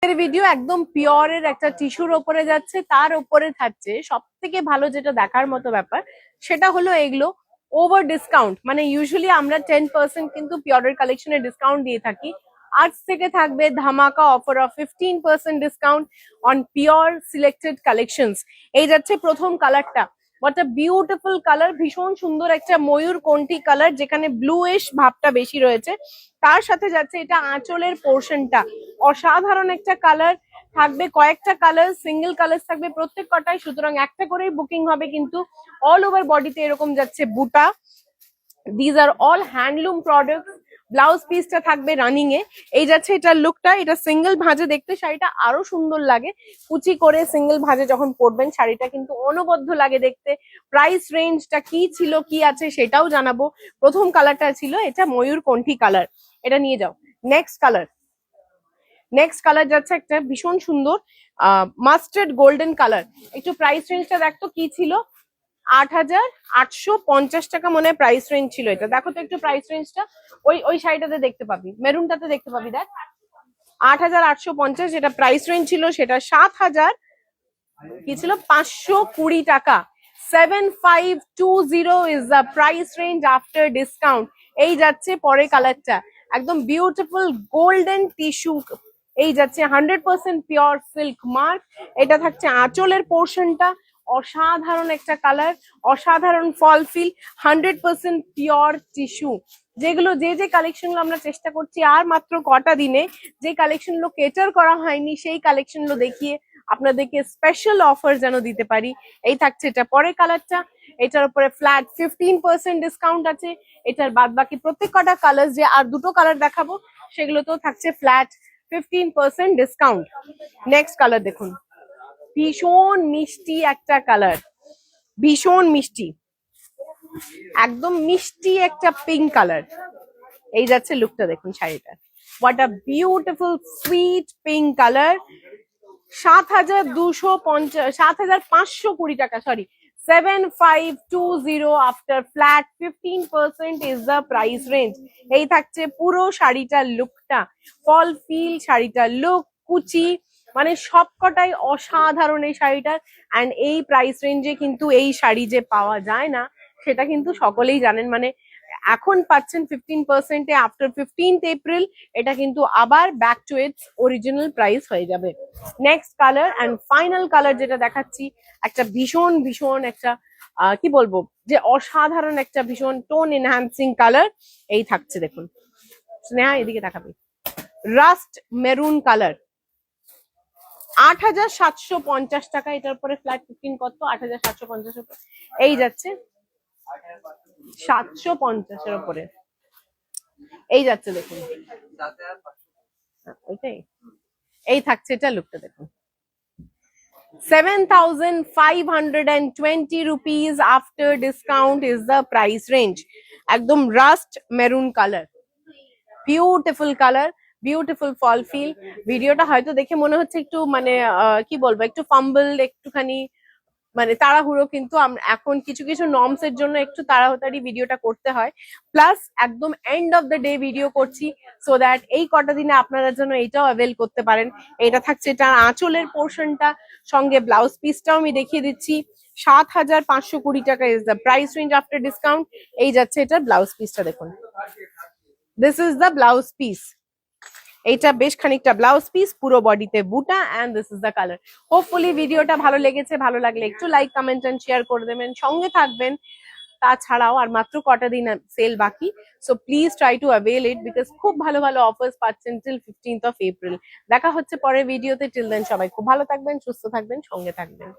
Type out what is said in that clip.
এর ভিডিও একদম পিওরের একটা টিস্যুর ওপরে যাচ্ছে, তার ওপরে থাকছে সব থেকে ভালো যেটা দেখার মতো ব্যাপার সেটা হলো এগুলো ওভার ডিসকাউন্ট। মানে ইউজুয়ালি আমরা 10% কিন্তু পিওরের কালেকশনে ডিসকাউন্ট দিয়ে থাকি, আজ থেকে থাকবে ধামাকা offer of 15% discount on pure selected collections. এই যাচ্ছে প্রথম কালারটা, হোয়াট আ বিউটিফুল কালার, ভীষণ সুন্দর একটা ময়ূর কণ্ঠী কালার যেখানে ব্লুইশ ভাবটা বেশি রয়েছে। তার সাথে যাচ্ছে এটা আঁচলের পোর্শনটা, অসাধারণ একটা কালার থাকবে। কয়েকটা কালার সিঙ্গেল কালার থাকবে প্রত্যেক কটায়, সুতরাং একটা করেই বুকিং হবে কিন্তু অল ওভার বডিতে এরকম যাচ্ছে বুটা। These are all handloom products. Blouse পিসটা থাকবে রানিং এ। এই যাচ্ছে এটার লুকটা, এটা সিঙ্গেল ভাঁজে দেখতে শাড়িটা আরো সুন্দর লাগে, কুচি করে সিঙ্গেল ভাঁজে যখন পরবেন শাড়িটা কিন্তু অনবদ্য লাগে দেখতে। প্রাইস রেঞ্জটা কি ছিল কি আছে সেটাও জানাবো। প্রথম কালারটা ছিল এটা ময়ূর কণ্ঠী কালার, এটা নিয়ে যাও। নেক্সট কালার, নেক্সট কালার যাচ্ছে একটা ভীষণ সুন্দর মাস্টার্ড গোল্ডেন কালার। একটু প্রাইস রেঞ্জটা দেখতো কি ছিল, 8,850 টাকা মনে হয় প্রাইস রেঞ্জ ছিল এটা। দেখো তো একটু প্রাইস রেঞ্জটা, ওই শাড়িটাতে দেখতে পাবি, মেরুনটাতে দেখতে পাবি। দেখ 8,850 যেটা প্রাইস রেঞ্জ ছিল সেটা 7,000 কি ছিল 520 টাকা। 7,520 is the price range after discount. এই যাচ্ছে পরের কালারটা, একদম বিউটিফুল গোল্ডেন টিস্যু। এই যাচ্ছে 100% পিওর সিল্ক মার্ক। এটা থাকছে আঁচলের পোর্শনটা, অসাধারণ একটা কালার, অসাধারণ ফল ফিল, 100% পিওর টিস্যু। যেগুলো যে কালেকশন গুলো আমরা চেষ্টা করছি আর মাত্র কটা দিনে যে কালেকশন গুলো কেটার করা হয়নি সেই কালেকশন গুলো দেখিয়ে আপনাদেরকে স্পেশাল অফার যেন দিতে পারি। এই থাকছে এটা পরের কালারটা, এটার উপরে ফ্ল্যাট 15% ডিসকাউন্ট আছে। এটার বাদ বাকি প্রত্যেক কটা কালার, যে আর দুটো কালার দেখাবো সেগুলোতেও থাকছে ফ্ল্যাট 15% ডিসকাউন্ট। নেক্সট কালার দেখুন, ভীষণ মিষ্টি একটা কালার, ভীষণ মিষ্টি, একদম মিষ্টি একটা পিঙ্ক কালার। এই যাচ্ছে লুকটা দেখুন শাড়িটা, what a beautiful sweet pink colour. 7,520 টাকা, sorry 7,520 after flat 15% is the price range. এই থাকছে পুরো শাড়িটার লুকটা, ফল ফিল শাড়িটার লুক, কুচি, মানে সবকটাই অসাধারণ এই শাড়িটার। অ্যান্ড এই প্রাইস রেঞ্জে কিন্তু এই শাড়ি যে পাওয়া যায় না সেটা কিন্তু সকলেই জানেন। মানে এখন পাচ্ছেন 15% আফটার 15th এপ্রিল এটা কিন্তু আবার back to its original price হয়ে যাবে। Next colour and final colour যেটা দেখাচ্ছি, একটা ভীষণ ভীষণ একটা কি বলবো যে অসাধারণ একটা ভীষণ টোন এনহ্যান্সিং কালার। এই থাকছে দেখুন, স্নেহা এদিকে দেখাবি, রাস্ট মেরুন কালার। 8,750 টাকা, এটার উপরে ফ্ল্যাট 15 কত, 8,750। এই যাচ্ছে 750 এর উপরে, এই যাচ্ছে দেখুন ওইটাই। এই থাকছে এটা লুকটা দেখুন, 7,520 rupees after discount is the price range. একদম rust maroon colour, beautiful colour, beautiful fall feel. ভিডিওটা হয়তো দেখে মনে হচ্ছে একটু মানে কি বলবো একটু ফাম্বল, একটুখানি মানে তাড়াহুড়ো, কিন্তু এখন কিছু কিছু নর্মস এর জন্য একটু তাড়াতাড়ি ভিডিওটা করতে হয়, প্লাস একদম end of the day video করছি সো দ্যাট এই কটা দিনে আপনারা জন্য এটাও অ্যাভেল করতে পারেন। এটা থাকছে এটার আঁচলের পোর্শনটা, সঙ্গে ব্লাউজ পিসটাও আমি দেখিয়ে দিচ্ছি। 7,520 টাকা is the price range after discount. এই যাচ্ছে এটার ব্লাউজ পিসটা দেখুন, this is the blouse piece. এইটা বেশ খানিকটা ব্লাউজ পিস, পুরো বডিতে বুটা, and this is the colour. Hopefully ভিডিওটা ভালো লেগেছে, ভালো লাগলে একটু লাইক কমেন্ট এন্ড শেয়ার করে দেবেন, সঙ্গে থাকবেন। তাছাড়াও আর মাত্র কটা দিন সেল বাকি, so please try to avail it because খুব ভালো ভালো অফার্স পাচ্ছেন টিল 15th of April। দেখা হচ্ছে পরের ভিডিওতে, টিল দেন সবাই খুব ভালো থাকবেন, সুস্থ থাকবেন, সঙ্গে থাকবেন।